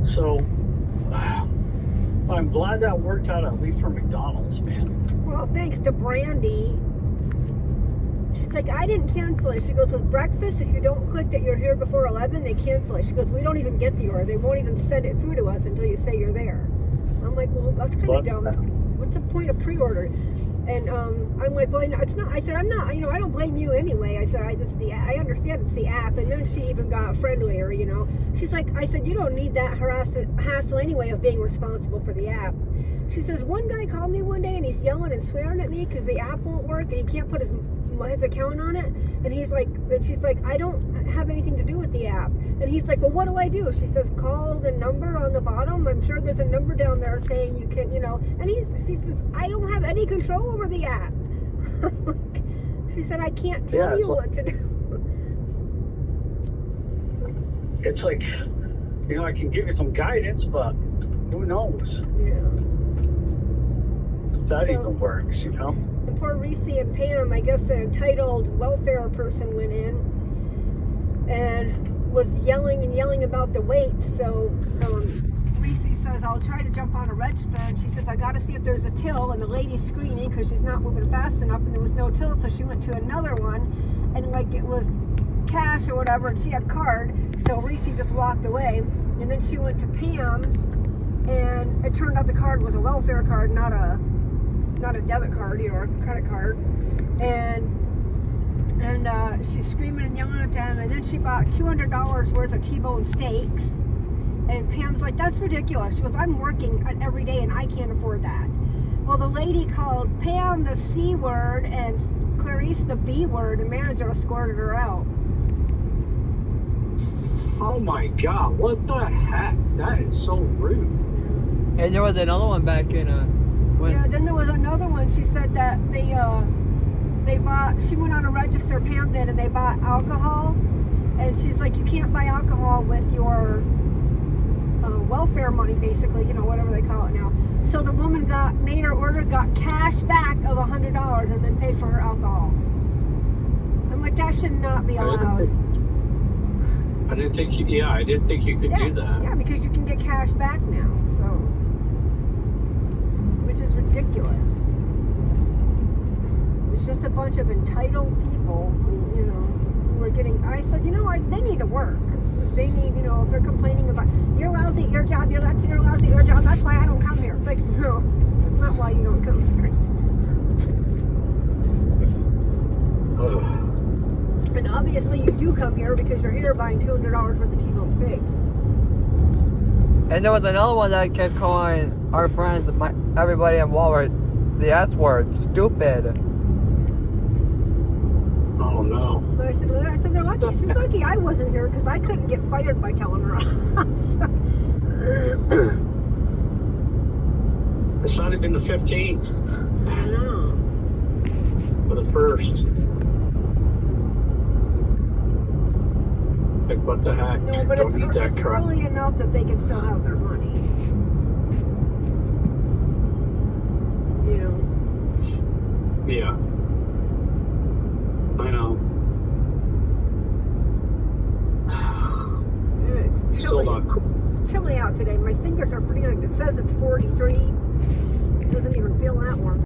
So, I'm glad that worked out, at least for McDonald's, man. Well, thanks to Brandy. She's like, I didn't cancel it. She goes, with breakfast, if you don't click that you're here before 11, they cancel it. She goes, we don't even get the order. They won't even send it through to us until you say you're there. I'm like, well, that's kind of dumb. What's the point of pre-order? And I'm like, well, it's not. I said, I'm not. I don't blame you anyway. I said, I understand it's the app. And then she even got friendlier. She's like, I said, you don't need that hassle anyway of being responsible for the app. She says, one guy called me one day and he's yelling and swearing at me because the app won't work and he can't put his account on it. And she's like, I don't have anything to do with the app. And he's like, well, what do I do? She says, call the number on the bottom. I'm sure there's a number down there saying you can, And she says, I don't have any control over the app. She said, I can't tell you what to do. It's like, I can give you some guidance, but who knows? Yeah. If that even works, And poor Reese and Pam, I guess an entitled welfare person went in and was yelling about the wait. So Reese says, I'll try to jump on a register. And she says, I got to see if there's a till. And the lady's screaming because she's not moving fast enough. And there was no till. So she went to another one. And it was cash or whatever. And she had card. So Reese just walked away. And then she went to Pam's. And it turned out the card was a welfare card, not a debit card, or a credit card. And she's screaming and yelling at them. And then she bought $200 worth of T-bone steaks. And Pam's like, that's ridiculous. She goes, I'm working every day and I can't afford that. Well, the lady called Pam the C word and Clarice the B word. The manager escorted her out. Oh my God, what the heck? That is so rude. And there was another one back in Yeah, then there was another one. She said that they bought, she went on a register, Pam did, and they bought alcohol. And she's like, you can't buy alcohol with your welfare money, basically, whatever they call it now. So the woman made her order, got cash back of $100 and then paid for her alcohol. I'm like, that should not be allowed. I didn't think you could do that. Yeah, because you can get cash back now, so, which is ridiculous. It's just a bunch of entitled people who are getting, I said, they need to work. They need, if they're complaining about, you're lousy at your job, you're lousy at your job, that's why I don't come here. It's like, no, that's not why you don't come here. And obviously you do come here because you're here buying $200 worth of T-bone steak. And there was another one that kept calling our friends, everybody at Walmart, the S word, stupid. Oh no. But I said, they're lucky. She's lucky I wasn't here because I couldn't get fired by telling her off. It's not even the 15th. I know. For the 1st. Like, what the heck? No, but Don't need that it's crap. early enough that they can still have their money. Yeah. I know. It's Still chilly. not cool. It's chilly out today. My fingers are freezing. It says it's 43. It doesn't even feel that warm.